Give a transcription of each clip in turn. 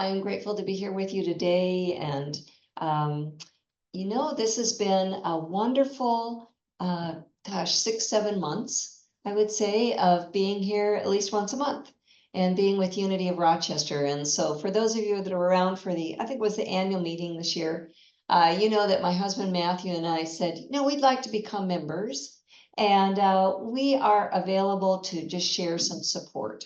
I'm grateful to be here with you today. And, this has been a wonderful, 6, 7 months, I would say, of being here at least once a month and being with Unity of Rochester. And so for those of you that are around for I think it was the annual meeting this year, you know that my husband Matthew and I said, we'd like to become members. And we are available to just share some support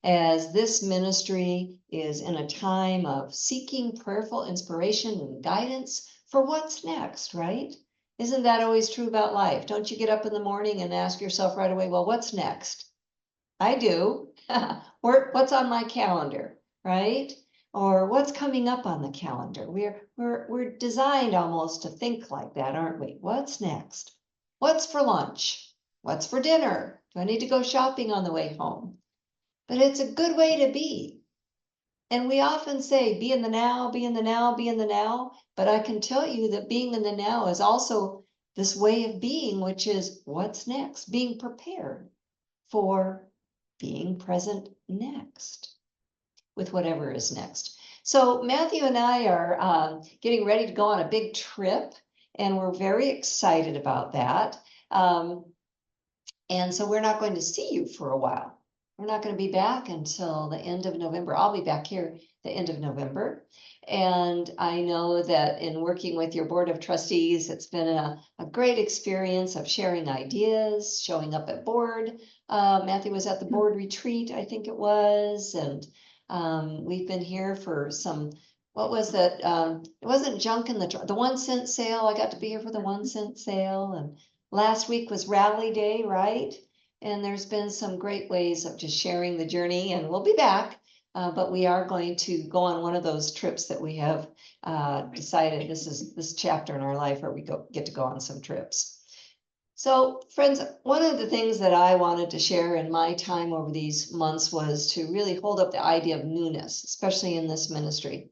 as this ministry is in a time of seeking prayerful inspiration and guidance for what's next, right? Isn't that always true about life? Don't you get up in the morning and ask yourself right away, well, what's next? I do. What's on my calendar, right? Or what's coming up on the calendar? We're designed almost to think like that, aren't we? What's next? What's for lunch? What's for dinner? Do I need to go shopping on the way home? But it's a good way to be. And we often say, be in the now, be in the now, be in the now. But I can tell you that being in the now is also this way of being, which is what's next, being prepared for being present next with whatever is next. So Matthew and I are getting ready to go on a big trip, and we're very excited about that. And so we're not going to see you for a while. We're not going to be back until the end of November. I'll be back here the end of November. And I know that in working with your board of trustees, it's been a great experience of sharing ideas, showing up at board. Matthew was at the board retreat, I think it was. And we've been here for what was that? It wasn't junk in the 1 cent sale. I got to be here for the 1 cent sale. And last week was rally day, right? And there's been some great ways of just sharing the journey, and we'll be back. But we are going to go on one of those trips that we have decided this chapter in our life where we get to go on some trips. So friends, one of the things that I wanted to share in my time over these months was to really hold up the idea of newness, especially in this ministry.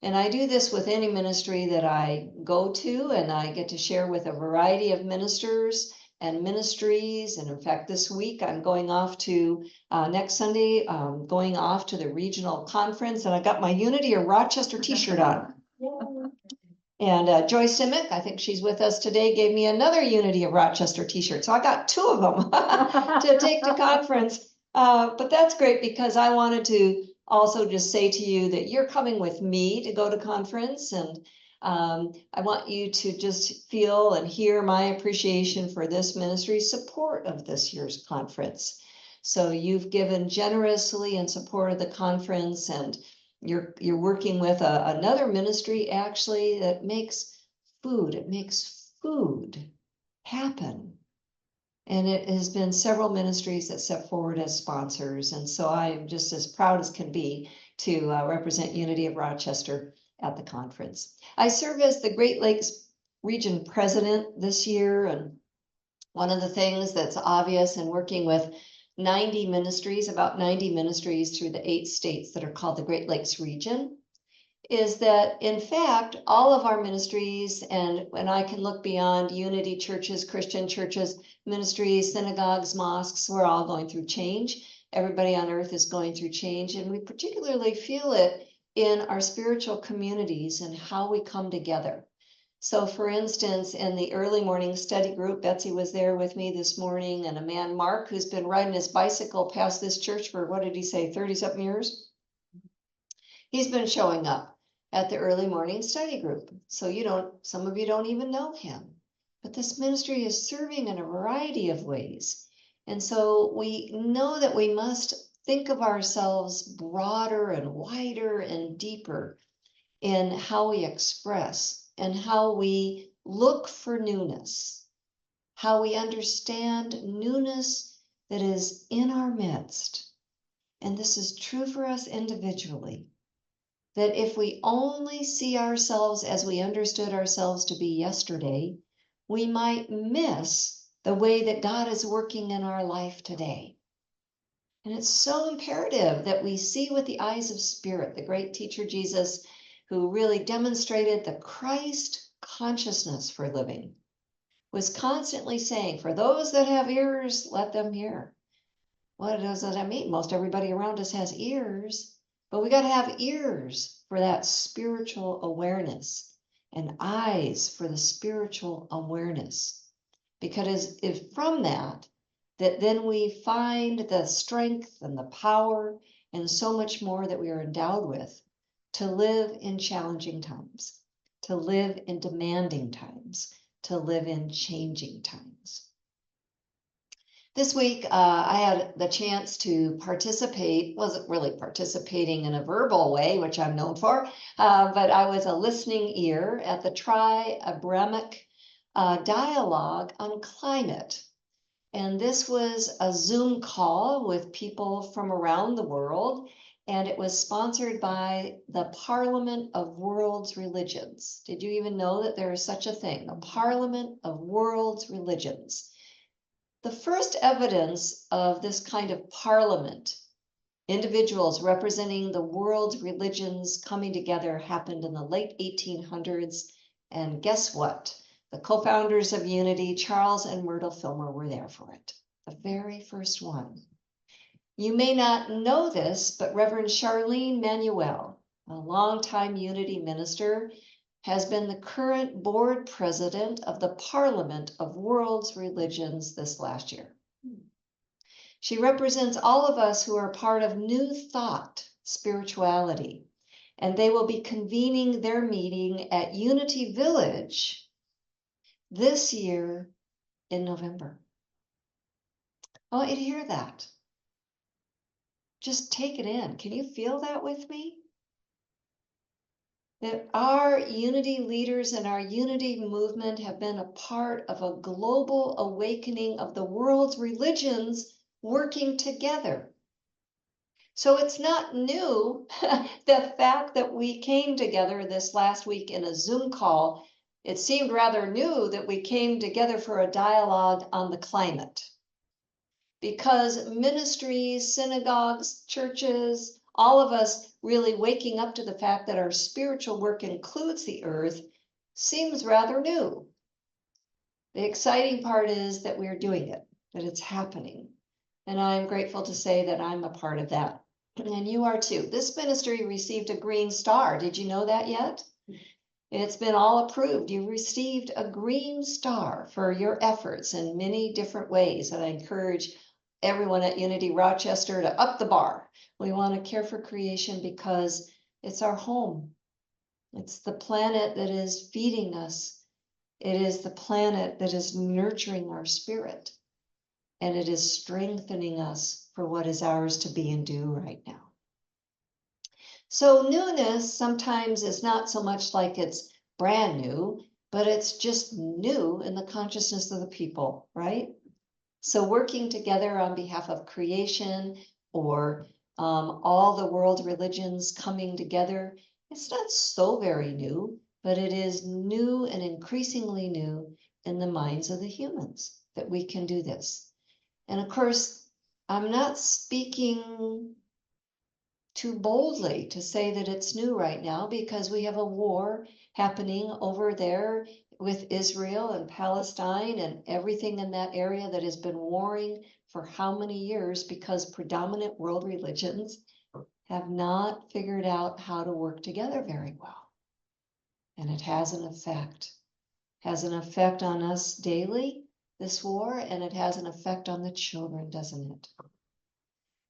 And I do this with any ministry that I go to, and I get to share with a variety of ministers and ministries. And in fact, this week I'm going off to, next Sunday, going off to the regional conference, and I got my Unity of Rochester t-shirt on. And Joyce Simic, I think she's with us today, gave me another Unity of Rochester t-shirt. So I got 2 of them to take to conference. But that's great because I wanted to also just say to you that you're coming with me to go to conference. And I want you to just feel and hear my appreciation for this ministry's support of this year's conference. So you've given generously in support of the conference, and you're working with another ministry actually that makes food. It makes food happen. And it has been several ministries that step forward as sponsors. And so I am just as proud as can be to represent Unity of Rochester at the conference. I serve as the Great Lakes Region President this year. And one of the things that's obvious in working with about 90 ministries through the 8 states that are called the Great Lakes region, is that in fact, all of our ministries, and when I can look beyond Unity churches, Christian churches, ministries, synagogues, mosques, we're all going through change. Everybody on earth is going through change, and we particularly feel it in our spiritual communities and how we come together. So for instance, in the early morning study group, Betsy was there with me this morning, and a man, Mark, who's been riding his bicycle past this church for, what did he say, 30-something years? He's been showing up at the early morning study group. So some of you don't even know him, but this ministry is serving in a variety of ways. And so we know that we must think of ourselves broader and wider and deeper in how we express and how we look for newness, how we understand newness that is in our midst. And this is true for us individually, that if we only see ourselves as we understood ourselves to be yesterday, we might miss the way that God is working in our life today. And it's so imperative that we see with the eyes of spirit. The great teacher Jesus, who really demonstrated the Christ consciousness for living, was constantly saying, for those that have ears, let them hear. What does that mean? Most everybody around us has ears, But we got to have ears for that spiritual awareness and eyes for the spiritual awareness. Because if from that then we find the strength and the power and so much more that we are endowed with to live in challenging times, to live in demanding times, to live in changing times. This week, I had the chance to participate, wasn't really participating in a verbal way, which I'm known for, but I was a listening ear at the Tri-Abrahamic Dialogue on Climate. And this was a Zoom call with people from around the world, and it was sponsored by the Parliament of World's Religions. Did you even know that there is such a thing, a Parliament of World's Religions? The first evidence of this kind of parliament, individuals representing the world's religions coming together, happened in the late 1800s. And guess what? The co-founders of Unity, Charles and Myrtle Fillmore, were there for it. The very first one. You may not know this, but Reverend Charlene Manuel, a longtime Unity minister, has been the current board president of the Parliament of World's Religions this last year. She represents all of us who are part of New Thought spirituality, and they will be convening their meeting at Unity Village this year in November. I want you to hear that. Just take it in. Can you feel that with me? That our unity leaders and our unity movement have been a part of a global awakening of the world's religions working together. So it's not new, the fact that we came together this last week in a Zoom call. It seemed rather new that we came together for a dialogue on the climate. Because ministries, synagogues, churches, all of us really waking up to the fact that our spiritual work includes the earth seems rather new. The exciting part is that we're doing it, that it's happening. And I'm grateful to say that I'm a part of that. And you are too. This ministry received a green star. Did you know that yet? It's been all approved. You received a green star for your efforts in many different ways. And I encourage everyone at Unity Rochester to up the bar. We want to care for creation because it's our home. It's the planet that is feeding us. It is the planet that is nurturing our spirit. And it is strengthening us for what is ours to be and do right now. So newness sometimes is not so much like it's brand new, but it's just new in the consciousness of the people, right? So working together on behalf of creation or all the world religions coming together, it's not so very new, but it is new and increasingly new in the minds of the humans that we can do this. And of course, I'm not speaking too boldly to say that it's new right now because we have a war happening over there with Israel and Palestine and everything in that area that has been warring for how many years because predominant world religions have not figured out how to work together very well. And it has an effect. Has an effect on us daily, this war, and it has an effect on the children, doesn't it?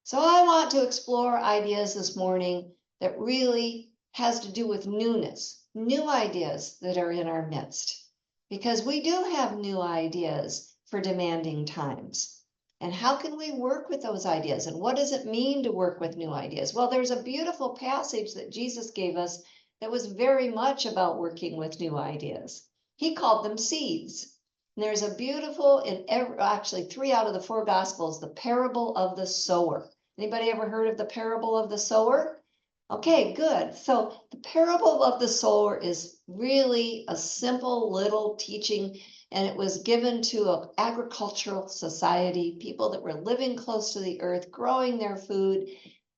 So I want to explore ideas this morning that really has to do with newness, new ideas that are in our midst, because we do have new ideas for demanding times. And how can we work with those ideas? And what does it mean to work with new ideas? Well, there's a beautiful passage that Jesus gave us that was very much about working with new ideas. He called them seeds. And there's a beautiful, actually 3 out of the 4 Gospels, the parable of the sower. Anybody ever heard of the parable of the sower? Okay, good. So the parable of the sower is really a simple little teaching, and it was given to an agricultural society, people that were living close to the earth, growing their food.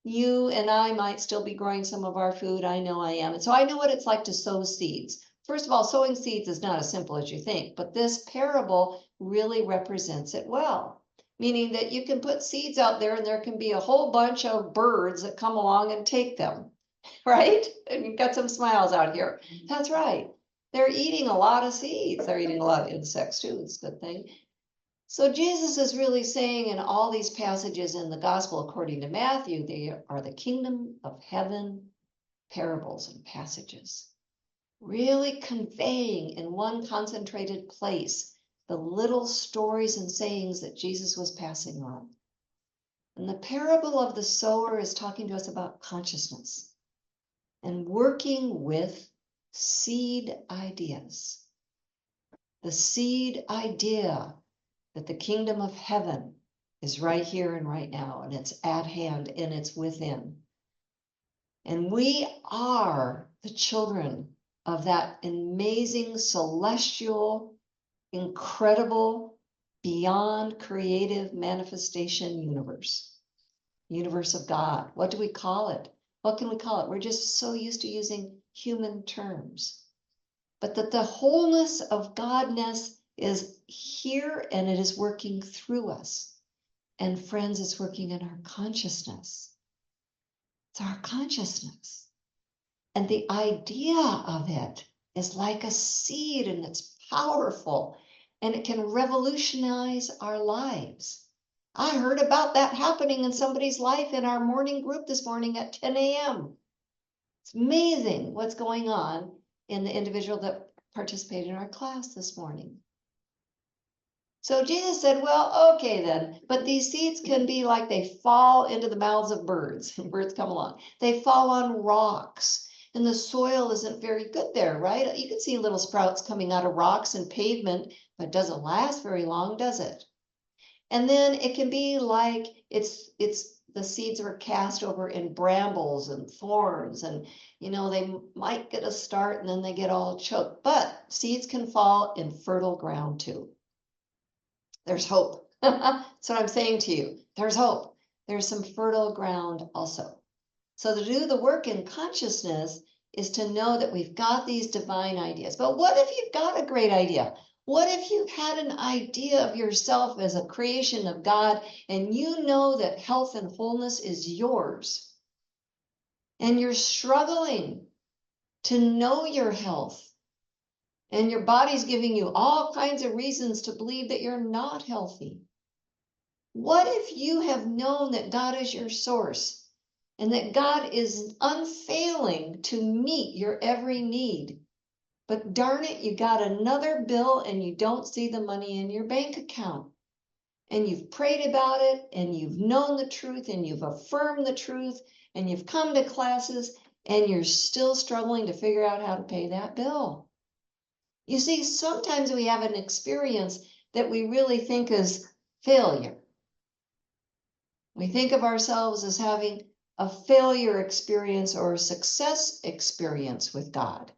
You and I might still be growing some of our food. I know I am. And so I know what it's like to sow seeds. First of all, sowing seeds is not as simple as you think, but this parable really represents it well. meaning that you can put seeds out there and there can be a whole bunch of birds that come along and take them, right? And you've got some smiles out here. That's right. They're eating a lot of seeds. They're eating a lot of insects too. It's a good thing. So Jesus is really saying in all these passages in the gospel, according to Matthew, they are the kingdom of heaven parables and passages, really conveying in one concentrated place the little stories and sayings that Jesus was passing on. And the parable of the sower is talking to us about consciousness and working with seed ideas. The seed idea that the kingdom of heaven is right here and right now, and it's at hand and it's within. And we are the children of that amazing, celestial, incredible, beyond creative manifestation universe of God. What do we call it? What can we call it? We're just so used to using human terms. But that the wholeness of Godness is here and it is working through us. And friends, it's working in our consciousness. It's our consciousness. And the idea of it is like a seed and it's powerful and it can revolutionize our lives. I heard about that happening in somebody's life in our morning group this morning at 10 a.m. It's amazing what's going on in the individual that participated in our class this morning. So Jesus said, well, okay then, but these seeds can be like they fall into the mouths of birds, and birds come along. They fall on rocks, and the soil isn't very good there, right? You can see little sprouts coming out of rocks and pavement, but it doesn't last very long, does it? And then it can be like the seeds are cast over in brambles and thorns, and they might get a start and then they get all choked. But seeds can fall in fertile ground too. There's hope. That's what I'm saying to you. There's hope. There's some fertile ground also. So to do the work in consciousness is to know that we've got these divine ideas. But what if you've got a great idea? What if you've had an idea of yourself as a creation of God and you know that health and wholeness is yours? And you're struggling to know your health. And your body's giving you all kinds of reasons to believe that you're not healthy. What if you have known that God is your source and that God is unfailing to meet your every need? But darn it, you got another bill and you don't see the money in your bank account. And you've prayed about it and you've known the truth and you've affirmed the truth and you've come to classes and you're still struggling to figure out how to pay that bill. You see, sometimes we have an experience that we really think is failure. We think of ourselves as having a failure experience or a success experience with God.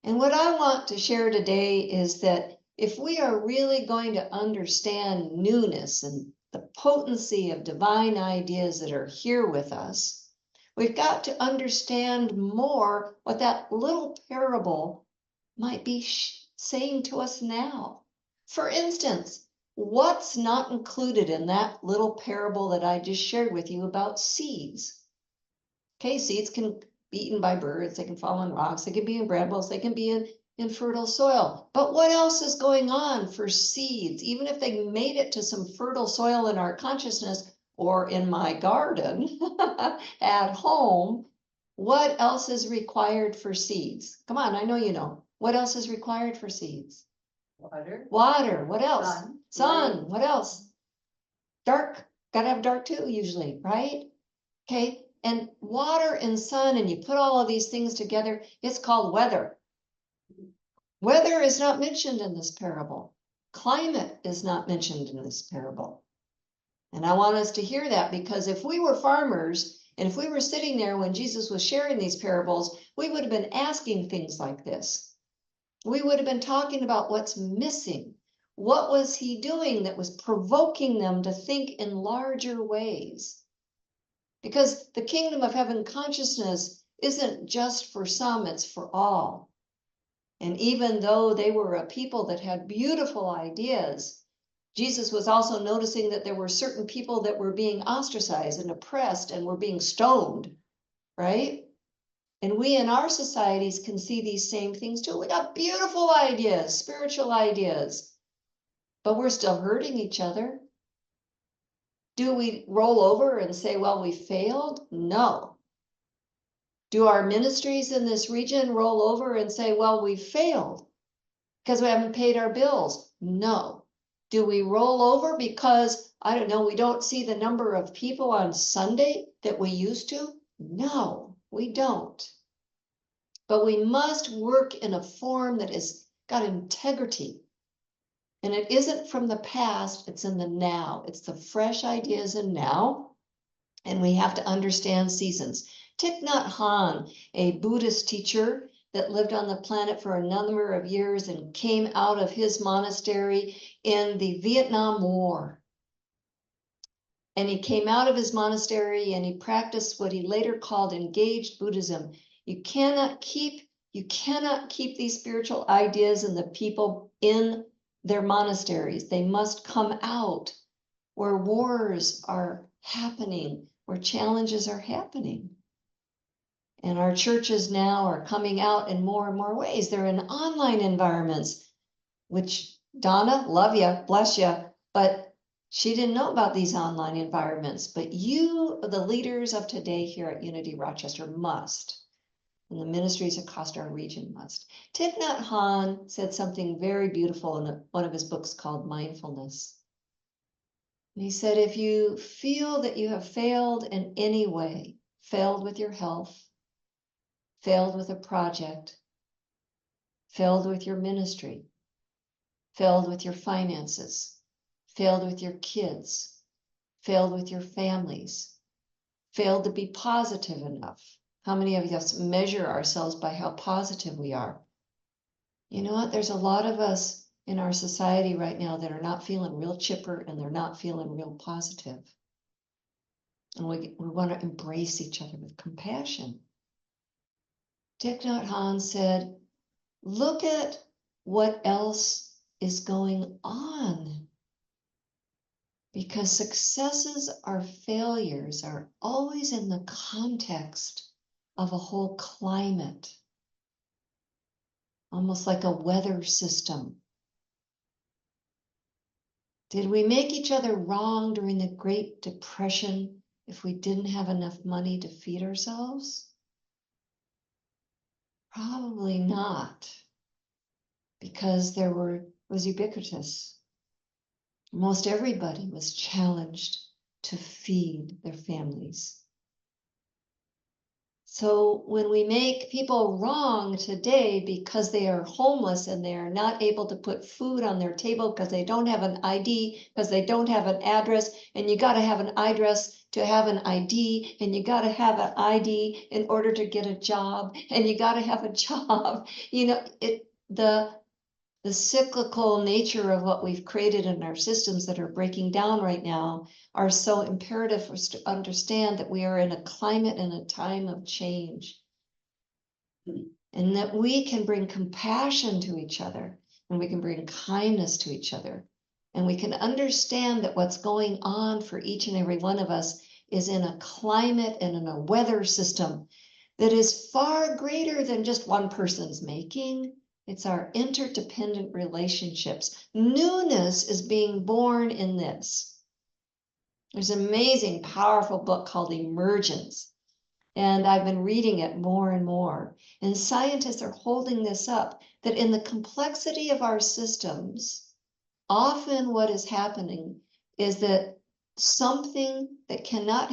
And what I want to share today is that if we are really going to understand newness and the potency of divine ideas that are here with us, we've got to understand more what that little parable might be saying to us now. For instance, what's not included in that little parable that I just shared with you about seeds? Okay, seeds can be eaten by birds, they can fall on rocks, they can be in brambles, they can be in fertile soil. But what else is going on for seeds? Even if they made it to some fertile soil in our consciousness or in my garden at home, what else is required for seeds? Come on, I know you know. What else is required for seeds? Water. Water. What else? Sun. Light. What else? Dark. Gotta have dark too, usually, right? Okay. And water and sun, and you put all of these things together, it's called weather. Weather is not mentioned in this parable. Climate is not mentioned in this parable. And I want us to hear that, because if we were farmers and if we were sitting there when Jesus was sharing these parables, we would have been asking things like this. We would have been talking about what's missing. What was he doing that was provoking them to think in larger ways? Because the kingdom of heaven consciousness isn't just for some, it's for all. And even though they were a people that had beautiful ideas, Jesus was also noticing that there were certain people that were being ostracized and oppressed and were being stoned, right? And we in our societies can see these same things too. We got beautiful ideas, spiritual ideas, but we're still hurting each other. Do we roll over and say, well, we failed? No. Do our ministries in this region roll over and say, well, we failed because we haven't paid our bills? No. Do we roll over because, I don't know, we don't see the number of people on Sunday that we used to? No, we don't. But we must work in a form that has got integrity. And it isn't from the past, it's in the now. It's the fresh ideas in now. And we have to understand seasons. Thich Nhat Hanh, a Buddhist teacher that lived on the planet for a number of years and came out of his monastery in the Vietnam War. And he came out of his monastery and he practiced what he later called engaged Buddhism. You cannot keep these spiritual ideas in the people in their monasteries. They must come out where wars are happening, where challenges are happening. And our churches now are coming out in more and more ways. They're in online environments, which Donna, love you, bless you, but she didn't know about these online environments. But you, the leaders of today here at Unity Rochester, must. And the ministries across our region must. Thich Nhat Hanh said something very beautiful in one of his books called Mindfulness. And he said, if you feel that you have failed in any way, failed with your health, failed with a project, failed with your ministry, failed with your finances, failed with your kids, failed with your families, failed to be positive enough. How many of us measure ourselves by how positive we are? You know what? There's a lot of us in our society right now that are not feeling real chipper and they're not feeling real positive. And we want to embrace each other with compassion. Thich Nhat Hanh said, look at what else is going on. Because successes or failures are always in the context of a whole climate, almost like a weather system. Did we make each other wrong during the Great Depression if we didn't have enough money to feed ourselves? Probably not, because was ubiquitous. Most everybody was challenged to feed their families. So when we make people wrong today because they are homeless and they are not able to put food on their table because they don't have an ID, because they don't have an address, and you got to have an address to have an ID, and you got to have an ID in order to get a job, and you got to have a job. You know, the cyclical nature of what we've created in our systems that are breaking down right now are so imperative for us to understand that we are in a climate and a time of change. And that we can bring compassion to each other, and we can bring kindness to each other. And we can understand that what's going on for each and every one of us is in a climate and in a weather system that is far greater than just one person's making. It's our interdependent relationships. Newness is being born in this. There's an amazing, powerful book called Emergence, and I've been reading it more and more. And scientists are holding this up, that in the complexity of our systems, often what is happening is that something that cannot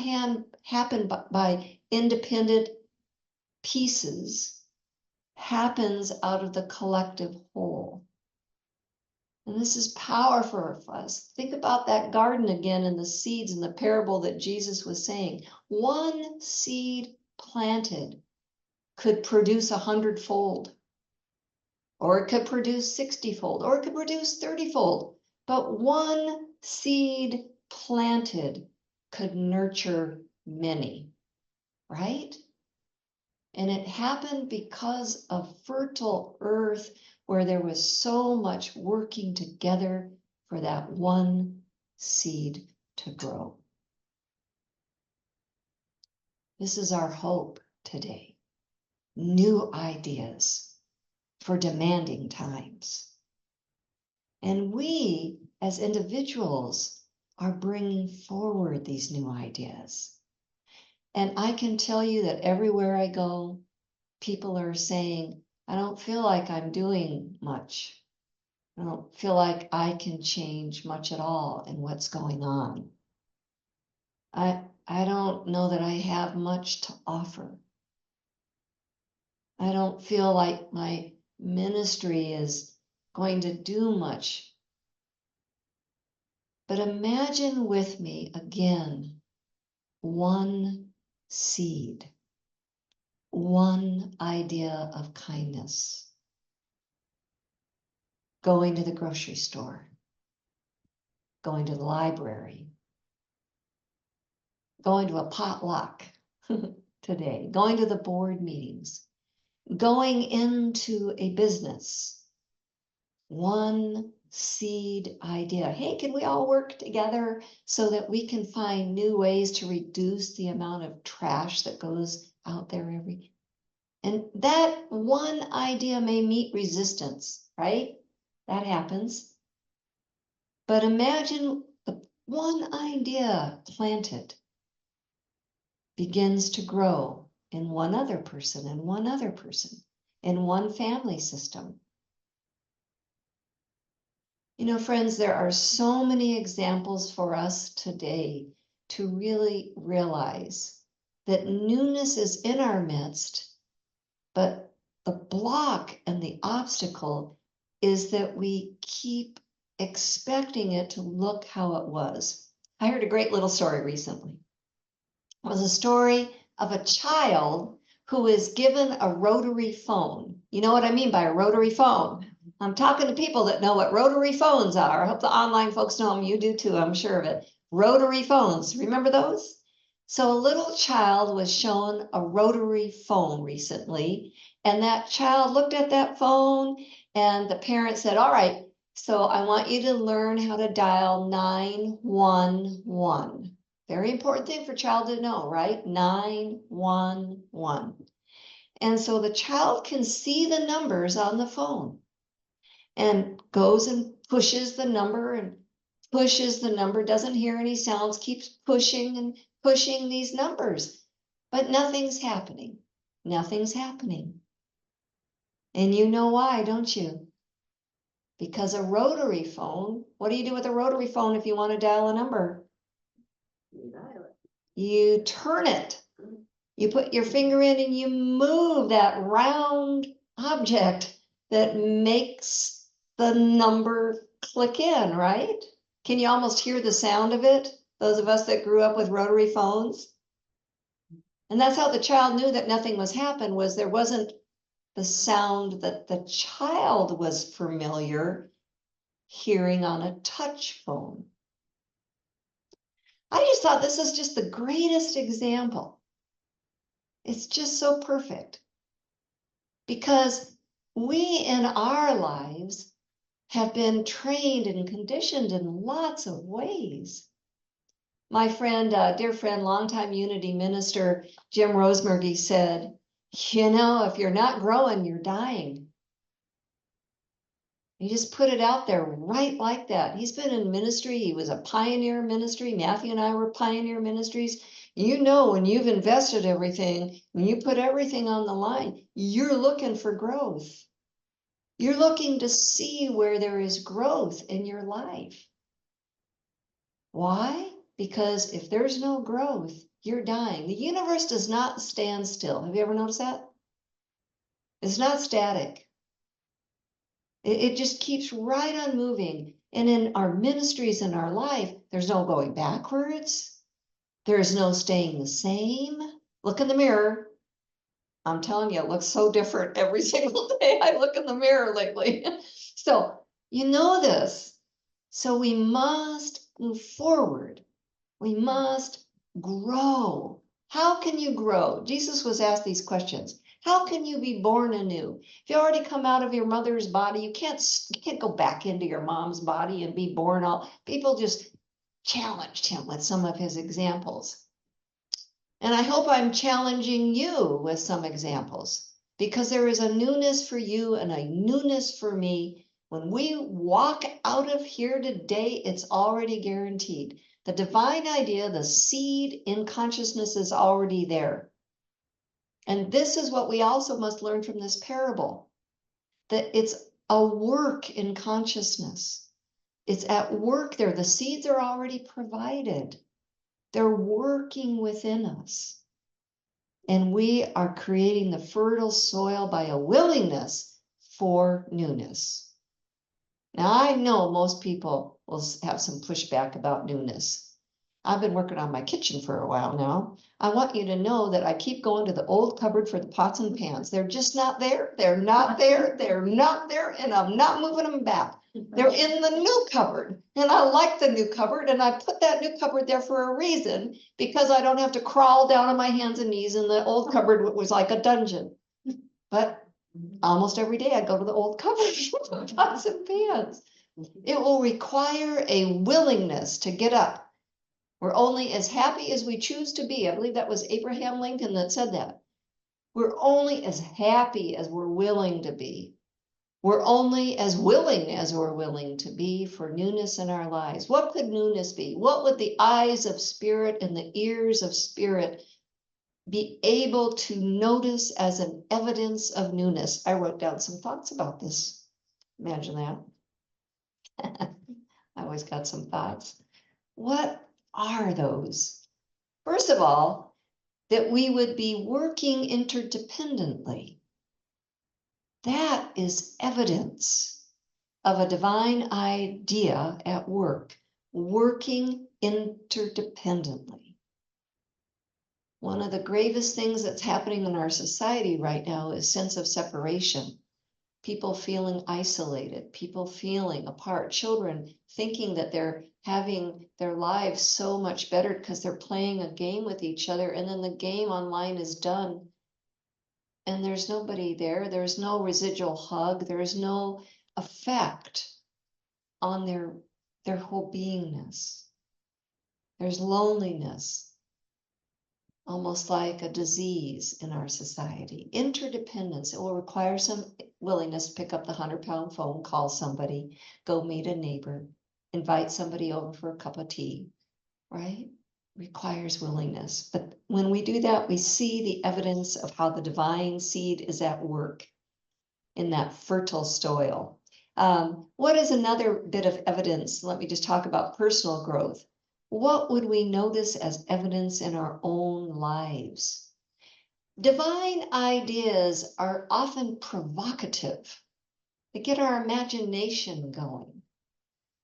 happen by independent pieces happens out of the collective whole. And this is powerful for us. Think about that garden again and the seeds in the parable that Jesus was saying. One seed planted could produce 100-fold, or it could produce 60-fold, or it could produce 30-fold. But one seed planted could nurture many, right? And it happened because of fertile earth where there was so much working together for that one seed to grow. This is our hope today. New ideas for demanding times. And we, as individuals, are bringing forward these new ideas. And I can tell you that everywhere I go, people are saying, I don't feel like I'm doing much. I don't feel like I can change much at all in what's going on. I don't know that I have much to offer. I don't feel like my ministry is going to do much. But imagine with me again, one seed, one idea of kindness. Going to the grocery store, going to the library, going to a potluck today, going to the board meetings, going into a business. One seed idea. Hey, can we all work together so that we can find new ways to reduce the amount of trash that goes out there every? And that one idea may meet resistance, right? That happens. But imagine the one idea planted begins to grow in one other person and one other person, in one family system. You know, friends, there are so many examples for us today to really realize that newness is in our midst, but the block and the obstacle is that we keep expecting it to look how it was. I heard a great little story recently. It was a story of a child who was given a rotary phone. You know what I mean by a rotary phone? I'm talking to people that know what rotary phones are. I hope the online folks know them. You do too, I'm sure of it. Rotary phones, remember those? So a little child was shown a rotary phone recently, and that child looked at that phone, and the parent said, all right, so I want you to learn how to dial 911. Very important thing for a child to know, right? 911. And so the child can see the numbers on the phone and goes and pushes the number and pushes the number, doesn't hear any sounds, keeps pushing and pushing these numbers, but nothing's happening. Nothing's happening. And you know why, don't you? Because a rotary phone, what do you do with a rotary phone if you want to dial a number? You dial it. You turn it. You put your finger in and you move that round object that makes the number click in, right? Can you almost hear the sound of it? Those of us that grew up with rotary phones. And that's how the child knew that nothing was happening, was there wasn't the sound that the child was familiar hearing on a touch phone. I just thought this is just the greatest example. It's just so perfect. Because we in our lives have been trained and conditioned in lots of ways. My friend, dear friend, longtime Unity minister, Jim Rosemergy said, you know, if you're not growing, you're dying. He just put it out there right like that. He's been in ministry. He was a pioneer ministry. Matthew and I were pioneer ministries. You know, when you've invested everything, when you put everything on the line, you're looking for growth. You're looking to see where there is growth in your life. Why? Because if there's no growth, you're dying. The universe does not stand still. Have you ever noticed that? It's not static. It just keeps right on moving. And in our ministries in our life, there's no going backwards. There's no staying the same. Look in the mirror. I'm telling you, it looks so different every single day I look in the mirror lately. So you know this. So we must move forward. We must grow. How can you grow? Jesus was asked these questions. How can you be born anew? If you already come out of your mother's body, you can't go back into your mom's body and be born all. People just challenged him with some of his examples. And I hope I'm challenging you with some examples, because there is a newness for you and a newness for me. When we walk out of here today, it's already guaranteed. The divine idea, the seed in consciousness is already there. And this is what we also must learn from this parable, that it's a work in consciousness. It's at work there. The seeds are already provided. They're working within us. And we are creating the fertile soil by a willingness for newness. Now, I know most people will have some pushback about newness. I've been working on my kitchen for a while now. I want you to know that I keep going to the old cupboard for the pots and pans. They're just not there. They're not there. They're not there. And I'm not moving them back. They're in the new cupboard. And I like the new cupboard. And I put that new cupboard there for a reason, because I don't have to crawl down on my hands and knees in the old cupboard. It was like a dungeon. But almost every day I go to the old cupboard for pots and pans. It will require a willingness to get up. We're only as happy as we choose to be. I believe that was Abraham Lincoln that said that. We're only as happy as we're willing to be. We're only as willing as we're willing to be for newness in our lives. What could newness be? What would the eyes of spirit and the ears of spirit be able to notice as an evidence of newness? I wrote down some thoughts about this. Imagine that. I always got some thoughts. What are those? First of all, that we would be working interdependently. That is evidence of a divine idea at work, working interdependently. One of the gravest things that's happening in our society right now is sense of separation. People feeling isolated, people feeling apart, children thinking that they're having their lives so much better because they're playing a game with each other, and then the game online is done and there's nobody there. There's no residual hug. There's no effect on their whole beingness. There's loneliness, almost like a disease in our society. Interdependence, it will require some willingness to pick up the 100-pound phone, call somebody, go meet a neighbor, invite somebody over for a cup of tea, right? Requires willingness. But when we do that, we see the evidence of how the divine seed is at work in that fertile soil. What is another bit of evidence? Let me just talk about personal growth. What would we notice as evidence in our own lives? Divine ideas are often provocative. They get our imagination going.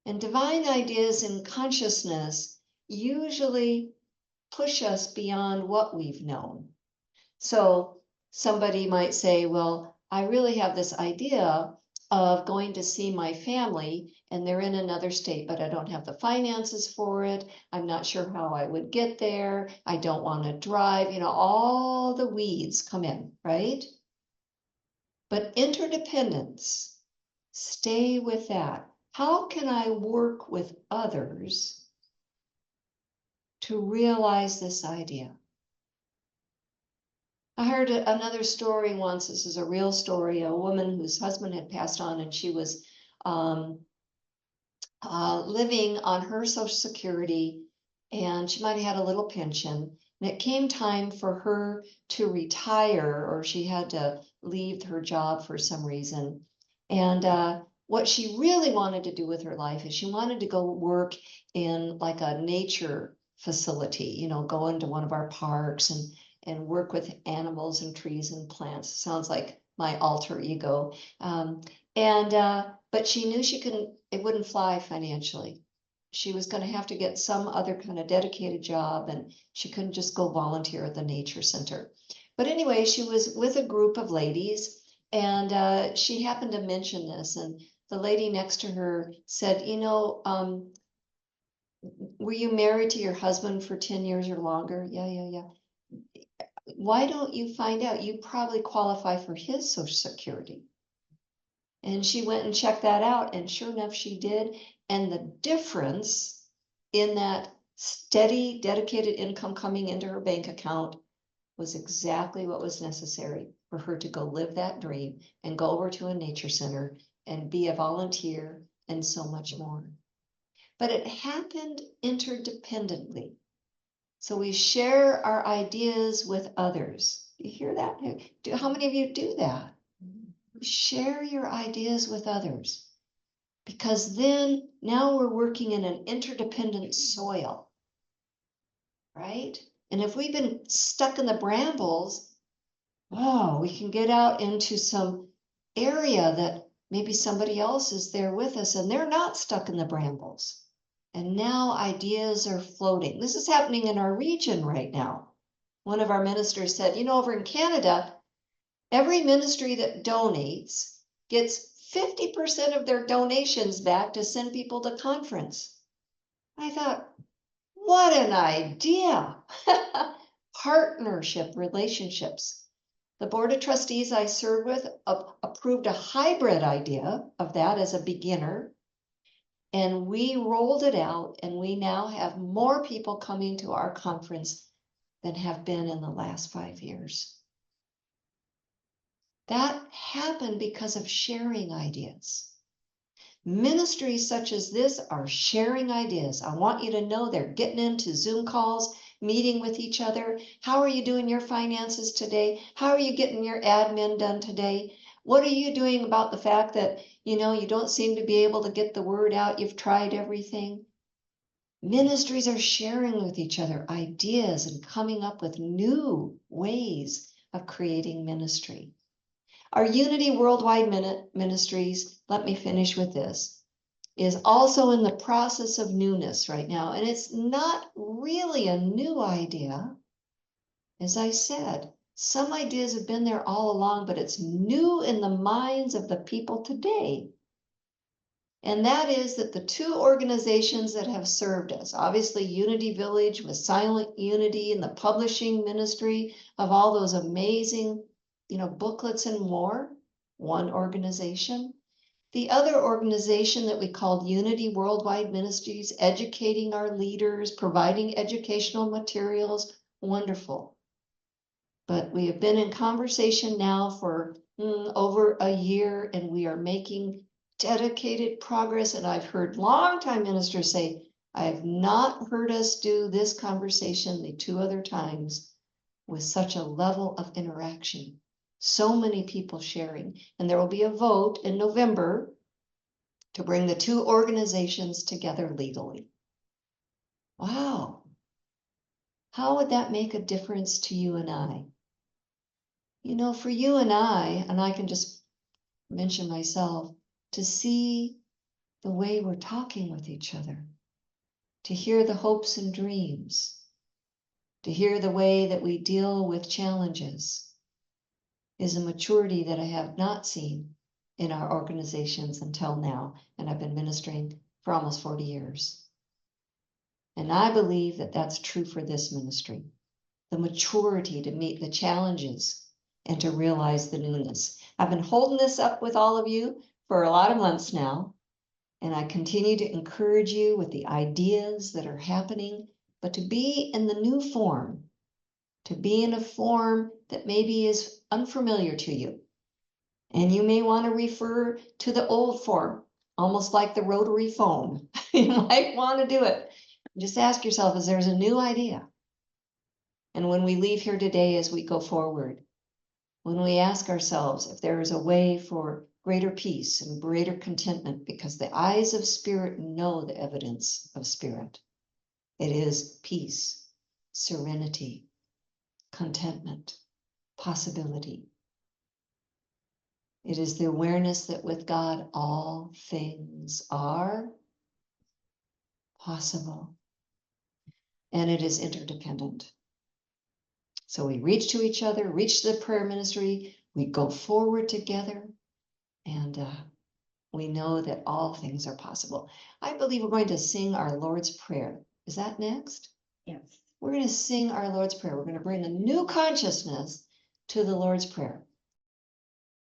And divine ideas in consciousness usually push us beyond what we've known. So somebody might say, well, I really have this idea of going to see my family and they're in another state, but I don't have the finances for it. I'm not sure how I would get there. I don't want to drive, all the weeds come in, right? But interdependence, stay with that. How can I work with others to realize this idea? I heard another story once. This is a real story. A woman whose husband had passed on, and she was living on her Social Security, and she might have had a little pension. And it came time for her to retire, or she had to leave her job for some reason. And what she really wanted to do with her life is she wanted to go work in like a nature facility, go into one of our parks and work with animals and trees and plants. Sounds like my alter ego. But she knew it wouldn't fly financially. She was going to have to get some other kind of dedicated job, and she couldn't just go volunteer at the nature center. But anyway, she was with a group of ladies, and she happened to mention this, and the lady next to her said, were you married to your husband for 10 years or longer? Yeah. why don't you find out? You probably qualify for his Social Security. And she went and checked that out, and sure enough, she did. And the difference in that steady, dedicated income coming into her bank account was exactly what was necessary for her to go live that dream and go over to a nature center and be a volunteer and so much more. But it happened interdependently. So we share our ideas with others. You hear that? How many of you do that? Share your ideas with others, because then now we're working in an interdependent soil, right? And if we've been stuck in the brambles, oh, we can get out into some area that maybe somebody else is there with us and they're not stuck in the brambles. And now ideas are floating. This is happening in our region right now. One of our ministers said, over in Canada, every ministry that donates gets 50% of their donations back to send people to conference. I thought, what an idea. Partnership relationships. The board of trustees I served with approved a hybrid idea of that as a beginner. And we rolled it out, and we now have more people coming to our conference than have been in the last 5 years. That happened because of sharing ideas. Ministries such as this are sharing ideas. I want you to know they're getting into Zoom calls, meeting with each other. How are you doing your finances today? How are you getting your admin done today? What are you doing about the fact that, you don't seem to be able to get the word out? You've tried everything. Ministries are sharing with each other ideas and coming up with new ways of creating ministry. Our Unity Worldwide Ministries, let me finish with this, is also in the process of newness right now. And it's not really a new idea. As I said, some ideas have been there all along, but it's new in the minds of the people today. And that is that the two organizations that have served us, obviously Unity Village with Silent Unity and the publishing ministry of all those amazing, booklets and more, one organization. The other organization that we called Unity Worldwide Ministries, educating our leaders, providing educational materials, wonderful. But we have been in conversation now for over a year, and we are making dedicated progress. And I've heard longtime ministers say, I have not heard us do this conversation the 2 other times with such a level of interaction. So many people sharing. And there will be a vote in November to bring the 2 organizations together legally. Wow. How would that make a difference to you and I? For you and I can just mention myself, to see the way we're talking with each other, to hear the hopes and dreams, to hear the way that we deal with challenges, is a maturity that I have not seen in our organizations until now. And I've been ministering for almost 40 years. And I believe that that's true for this ministry. The maturity to meet the challenges and to realize the newness. I've been holding this up with all of you for a lot of months now, and I continue to encourage you with the ideas that are happening, but to be in the new form, to be in a form that maybe is unfamiliar to you. And you may want to refer to the old form, almost like the rotary phone. You might want to do it. Just ask yourself, is there a new idea? And when we leave here today, as we go forward, when we ask ourselves if there is a way for greater peace and greater contentment, because the eyes of spirit know the evidence of spirit. It is peace, serenity, contentment, possibility. It is the awareness that with God, all things are possible. And it is interdependent. So we reach to each other, reach to the prayer ministry, we go forward together, and we know that all things are possible. I believe we're going to sing our Lord's Prayer. Is that next? Yes. we're gonna sing our Lord's Prayer. We're gonna bring a new consciousness to the Lord's Prayer.